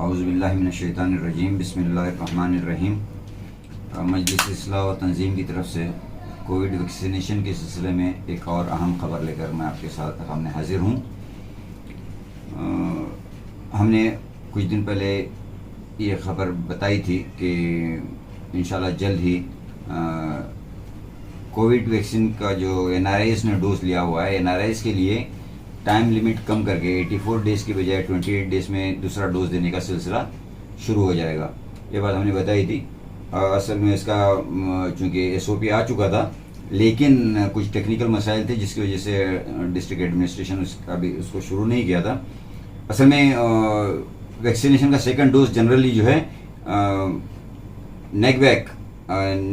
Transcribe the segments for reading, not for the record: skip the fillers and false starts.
औज़ुबिल्लाहि मिनश्शैतानिर्रजीम बिस्मिल्लाहिर्रहमानिर्रहीम। मजलिस इस्लाह व तंजीम की तरफ से कोविड वैक्सीनेशन के सिलसिले में एक और अहम खबर लेकर मैं आपके सामने हाजिर हूँ। हमने कुछ दिन पहले ये खबर बताई थी कि इंशाल्लाह जल्द ही कोविड वैक्सीन का जो NRIs ने डोज लिया हुआ है, NRIs के लिए टाइम लिमिट कम करके 84 डेज़ की बजाय 28 डेज़ में दूसरा डोज देने का सिलसिला शुरू हो जाएगा। ये बात हमने बताई थी। असल में इसका चूँकि SOP आ चुका था, लेकिन कुछ टेक्निकल मसाइल थे जिसकी वजह से डिस्ट्रिक्ट एडमिनिस्ट्रेशन उसको शुरू नहीं किया था। असल में वैक्सीनेशन का सेकंड डोज जनरली जो है NEGVAC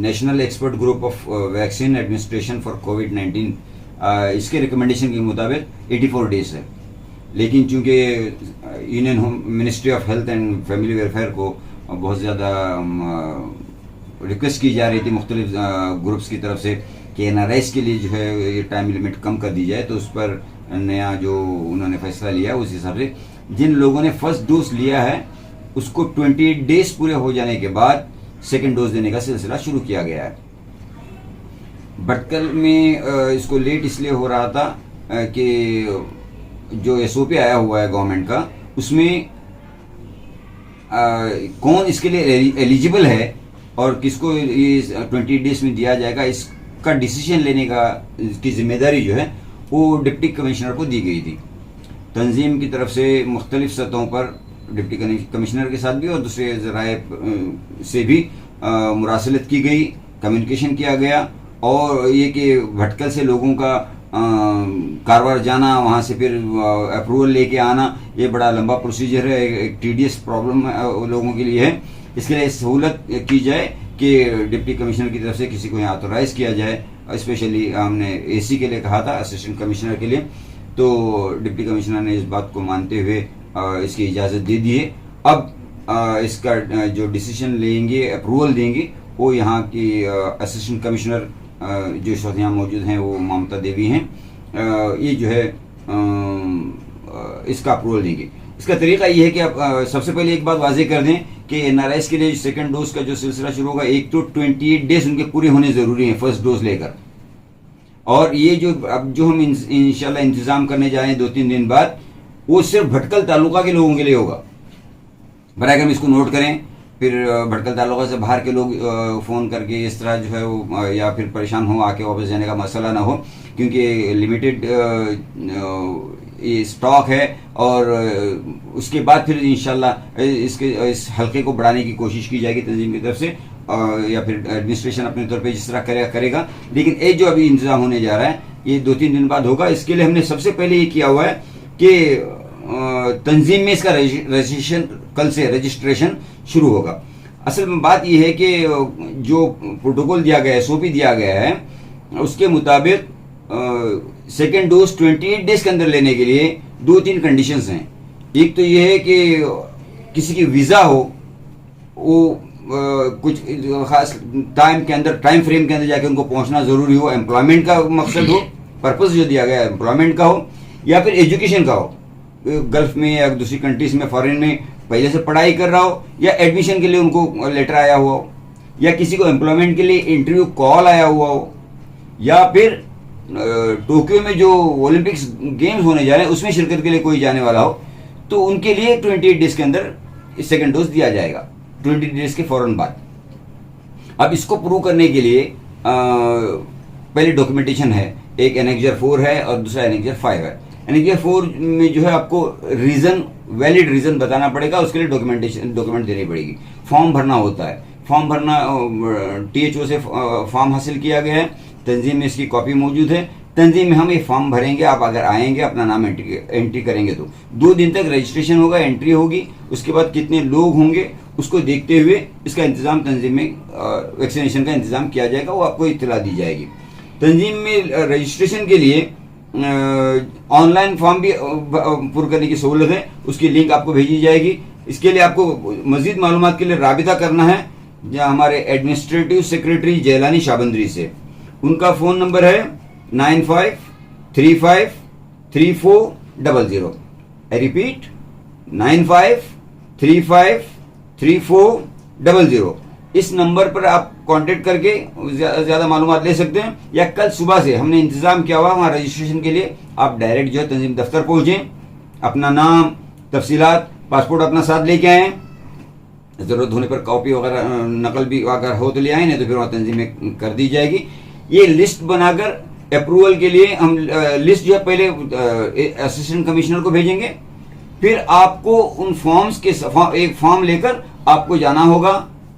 national expert group of vaccine administration for कोविड-19 इसके रिकमेंडेशन के मुताबिक 84 डेज है। लेकिन चूंकि union home ministry of health and family welfare को बहुत ज़्यादा रिक्वेस्ट की जा रही थी मुख्तलिफ ग्रुप्स की तरफ से कि NRIs के लिए जो है ये टाइम लिमिट कम कर दी जाए, तो उस पर नया जो उन्होंने फैसला लिया उस हिसाब से जिन लोगों ने फर्स्ट डोज लिया है उसको 28 डेज पूरे हो जाने के बाद सेकेंड डोज देने का सिलसिला शुरू किया गया है। भटकल में इसको लेट इसलिए हो रहा था कि जो SOP आया हुआ है गवर्नमेंट का, उसमें कौन इसके लिए एलिजिबल है और किसको ये 20 डेज में दिया जाएगा, इसका डिसीजन लेने का की जिम्मेदारी जो है वो डिप्टी कमिश्नर को दी गई थी। तंजीम की तरफ से मुख्तलिफ सतहों पर डिप्टी कमिश्नर के साथ भी और दूसरे ज़राए से भी मुरासलत की गई, कम्युनिकेशन किया गया, और ये कि भटकल से लोगों का कारवार जाना, वहाँ से फिर अप्रूवल लेके आना, ये बड़ा लंबा प्रोसीजर है, एक टीडियस प्रॉब्लम लोगों के लिए है। इसके लिए सहूलत की जाए कि डिप्टी कमिश्नर की तरफ से किसी को यहाँ ऑथोराइज किया जाए। स्पेशली हमने AC के लिए कहा था, असिस्टेंट कमिश्नर के लिए, तो डिप्टी कमिश्नर ने इस बात को मानते हुए इसकी इजाज़त दे दी है। अब इसका जो डिसीजन लेंगे, अप्रूवल देंगे, वो यहाँ की असिस्टेंट कमिश्नर जो इस वक्त यहाँ मौजूद हैं वो ममता देवी हैं। ये जो है इसका अप्रूवल देंगे। इसका तरीका ये है कि आप सबसे पहले एक बात वाज़ेह कर दें कि NRIs के लिए सेकंड डोज का जो सिलसिला शुरू होगा, एक तो 28 डेज उनके पूरे होने ज़रूरी हैं फर्स्ट डोज लेकर, और ये जो अब जो हम इंशाल्लाह इंतज़ाम करने जा रहे हैं 2-3 दिन बाद, वो सिर्फ भटकल तालुका के लोगों के लिए होगा। बराए हम इसको नोट करें, फिर भटकल तालुका से बाहर के लोग फ़ोन करके इस तरह जो है वो या फिर परेशान हो आके वापस जाने का मसला ना हो, क्योंकि लिमिटेड ये स्टॉक है। और उसके बाद फिर इंशाल्लाह इस हल्के को बढ़ाने की कोशिश की जाएगी तंजीम की तरफ से, या फिर एडमिनिस्ट्रेशन अपने तौर पे जिस तरह करेगा। लेकिन ये जो अभी इंतजाम होने जा रहा है ये 2-3 दिन बाद होगा। इसके लिए हमने सबसे पहले ये किया हुआ है कि तंजीम में इसका रजिस्ट्रेशन कल से रजिस्ट्रेशन शुरू होगा। असल में बात यह है कि जो प्रोटोकॉल दिया गया है, SOP दिया गया है, उसके मुताबिक सेकेंड डोज 28 डेज के अंदर लेने के लिए 2-3 कंडीशंस हैं। एक तो यह है कि किसी की वीज़ा हो, वो कुछ खास टाइम के अंदर, टाइम फ्रेम के अंदर जाके उनको पहुंचना ज़रूरी हो, एम्प्लॉयमेंट का मकसद हो, पर्पस जो दिया गया है एम्प्लॉयमेंट का हो, या फिर एजुकेशन का हो, गल्फ में या दूसरी कंट्रीज में, फॉरेन में पहले से पढ़ाई कर रहा हो, या एडमिशन के लिए उनको लेटर आया हुआ हो, या किसी को एम्प्लॉयमेंट के लिए इंटरव्यू कॉल आया हुआ हो, या फिर टोक्यो में जो ओलंपिक्स गेम्स होने जा रहे हैं उसमें शिरकत के लिए कोई जाने वाला हो, तो उनके लिए 28 डेज के अंदर सेकेंड डोज दिया जाएगा, 20 डेज के फौरन बाद। अब इसको प्रूव करने के लिए पहले डॉक्यूमेंटेशन है, एक एनेक्जर 4 है और दूसरा एनेक्जर 5 है। एनेक्जर 4 में जो है आपको रीजन, वैलिड रीजन बताना पड़ेगा, उसके लिए डॉक्यूमेंट देनी पड़ेगी, फॉर्म भरना होता है। फॉर्म भरना THO से फॉर्म हासिल किया गया है, तंजीम में इसकी कॉपी मौजूद है। तंजीम में हम ये फॉर्म भरेंगे, आप अगर आएंगे अपना नाम एंट्री करेंगे तो 2 दिन तक रजिस्ट्रेशन होगा, एंट्री होगी। उसके बाद कितने लोग होंगे उसको देखते हुए इसका इंतजाम तंजीम में वैक्सीनेशन का इंतजाम किया जाएगा, वो आपको इत्तला दी जाएगी। तंजीम में रजिस्ट्रेशन के लिए ऑनलाइन फॉर्म भी पूरा करने की सहूलत है, उसकी लिंक आपको भेजी जाएगी। इसके लिए आपको मजीद मालूमात के लिए राबिता करना है जहाँ हमारे एडमिनिस्ट्रेटिव सेक्रेटरी जैलानी शाबंदरी से। उनका फ़ोन नंबर है 95353400। I repeat 95353400। 353400। इस नंबर पर आप कांटेक्ट करके ज्यादा मालूमात ले सकते हैं, या कल सुबह से हमने इंतजाम किया हुआ वहाँ रजिस्ट्रेशन के लिए, आप डायरेक्ट जो है तंजीम दफ्तर पहुंचे, अपना नाम, तफसीलात, पासपोर्ट अपना साथ लेके आए, जरूरत होने पर कॉपी वगैरह नकल भी अगर हो तो ले आए, नहीं तो फिर वहाँ तंजीम में कर दी जाएगी। ये लिस्ट बनाकर अप्रूवल के लिए हम लिस्ट जो है पहले असिस्टेंट कमिश्नर को भेजेंगे, फिर आपको उन फॉर्म्स के एक फॉर्म लेकर आपको जाना होगा,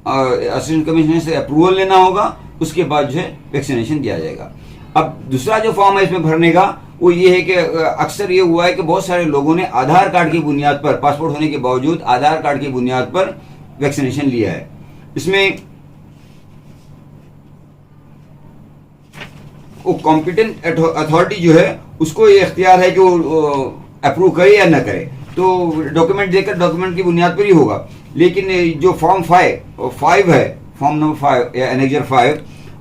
असिस्टेंट कमिश्नर से अप्रूवल लेना होगा, उसके बाद जो है वैक्सीनेशन दिया जाएगा। अब दूसरा जो फॉर्म है इसमें भरने का वो ये है कि अक्सर ये हुआ है कि बहुत सारे लोगों ने आधार कार्ड की बुनियाद पर, पासपोर्ट होने के बावजूद आधार कार्ड की बुनियाद पर वैक्सीनेशन लिया है। इसमें वो कॉम्पिटेंट अथॉरिटी जो है उसको ये इख्तियार है कि वो अप्रूव करे या न करे, तो डॉक्यूमेंट देकर डॉक्यूमेंट की बुनियाद पर ही होगा। लेकिन जो फॉर्म 5 है, फॉर्म नंबर 5 या एनेक्जर 5,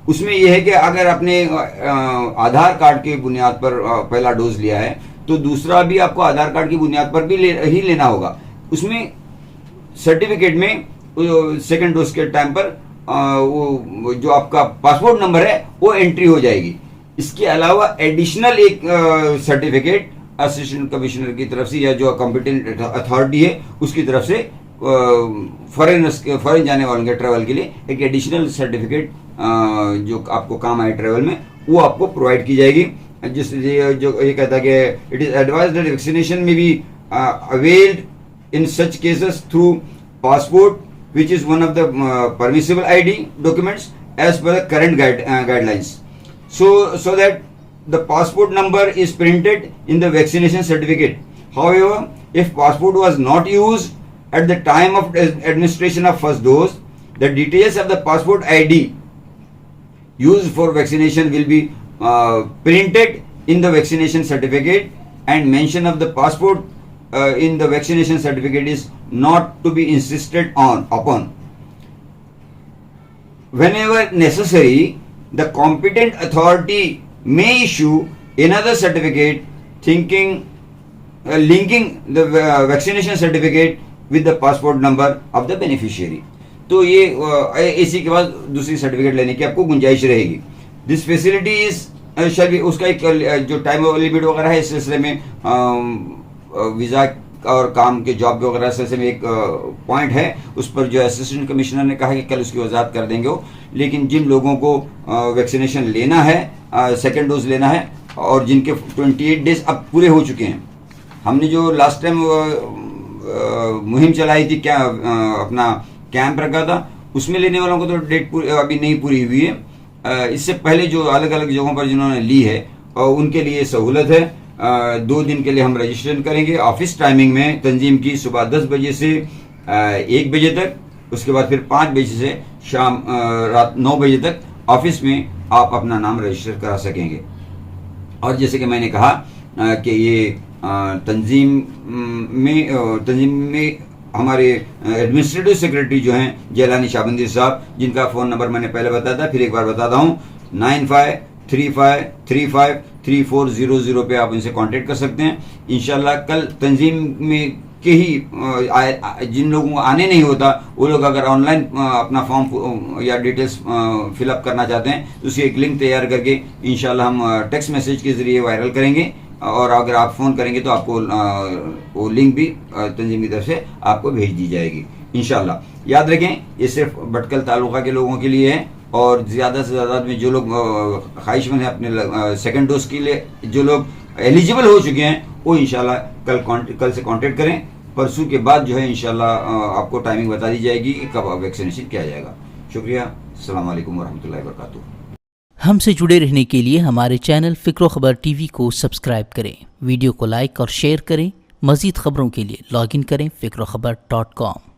उसमें यह है कि अगर आपने आधार कार्ड की बुनियाद पर पहला डोज लिया है तो दूसरा भी आपको आधार कार्ड की बुनियाद पर भी ही लेना होगा। उसमें सर्टिफिकेट में सेकंड डोज के टाइम पर वो जो आपका पासपोर्ट नंबर है वो एंट्री हो जाएगी। इसके अलावा एडिशनल एक सर्टिफिकेट असिस्टेंट कमिश्नर की तरफ से या जो कॉम्पिटेंट अथॉरिटी है उसकी तरफ से फॉरेन जाने वालों के ट्रैवल के लिए एक एडिशनल सर्टिफिकेट जो आपको काम आए ट्रैवल में, वो आपको प्रोवाइड की जाएगी। जिस जो ये कहता है कि it is advised that vaccination में be availed in such cases through passport which is one of the permissible ID documents as per the current guidelines, so that the passport number is printed in the vaccination certificate. However, if passport was not used at the time of administration of first dose, the details of the passport ID used for vaccination will be printed in the vaccination certificate, and mention of the passport in the vaccination certificate is not to be insisted upon. Whenever necessary, the competent authority may issue another certificate linking the vaccination certificate with the passport number of the beneficiary. तो ये इसी के बाद दूसरी certificate लेने की आपको गुंजाइश रहेगी। This facility is shall be, उसका एक जो टाइम लिमिट वगैरह है इस सिलसिले में वीजा और काम के जॉब वगैरह से में एक पॉइंट है, उस पर जो असिस्टेंट कमिश्नर ने कहा कि कल उसकी वजाहत कर देंगे वो। लेकिन जिन लोगों को वैक्सीनेशन लेना है, सेकेंड डोज लेना है, और जिनके 28 डेज अब पूरे हो चुके हैं, हमने जो लास्ट टाइम मुहिम चलाई थी, क्या अपना कैंप रखा था, उसमें लेने वालों को तो डेट अभी नहीं पूरी हुई है। इससे पहले जो अलग अलग जगहों पर जिन्होंने ली है उनके लिए सहूलत है। 2 दिन के लिए हम रजिस्ट्रेशन करेंगे। ऑफिस टाइमिंग में तंजीम की सुबह 10 बजे से 1 बजे तक, उसके बाद फिर 5 बजे से शाम रात 9 बजे तक ऑफिस में आप अपना नाम रजिस्टर करा सकेंगे। और जैसे कि मैंने कहा कि ये तंजीम में हमारे एडमिनिस्ट्रेटिव सेक्रेटरी जो हैं जैलानी शाहबंदी साहब, जिनका फ़ोन नंबर मैंने पहले बताया था, फिर एक बार बताता हूँ, 9535353400 पे आप इनसे कांटेक्ट कर सकते हैं। इंशाल्लाह कल तंजीम में के ही जिन लोगों को आने नहीं होता वो लोग अगर ऑनलाइन अपना फॉर्म या डिटेल्स फिलअप करना चाहते हैं तो उसकी एक लिंक तैयार करके इंशाल्लाह हम टेक्स्ट मैसेज के ज़रिए वायरल करेंगे, और अगर आप फ़ोन करेंगे तो आपको वो लिंक भी तंजीम की तरफ से आपको भेज दी जाएगी इंशाल्लाह। याद रखें, ये सिर्फ भटकल तालुका के लोगों के लिए है, और ज़्यादा से ज़्यादा में जो लोग ख्वाहिशमंद हैं अपने सेकंड डोज के लिए, जो लोग एलिजिबल हो चुके हैं, वो इंशाल्लाह कल से कांटेक्ट करें। परसों के बाद जो है इंशाल्लाह आपको टाइमिंग बता दी जाएगी कि कब वैक्सीनेशन किया जाएगा। शुक्रिया। अस्सलाम वालेकुम वरहमतुल्लाहि वबरकातुहू। हमसे जुड़े रहने के लिए हमारे चैनल फ़िक्र ख़बर टीवी को सब्सक्राइब करें, वीडियो को लाइक और शेयर करें। मज़ीद खबरों के लिए लॉगिन करें फ़िक्रखबर.com।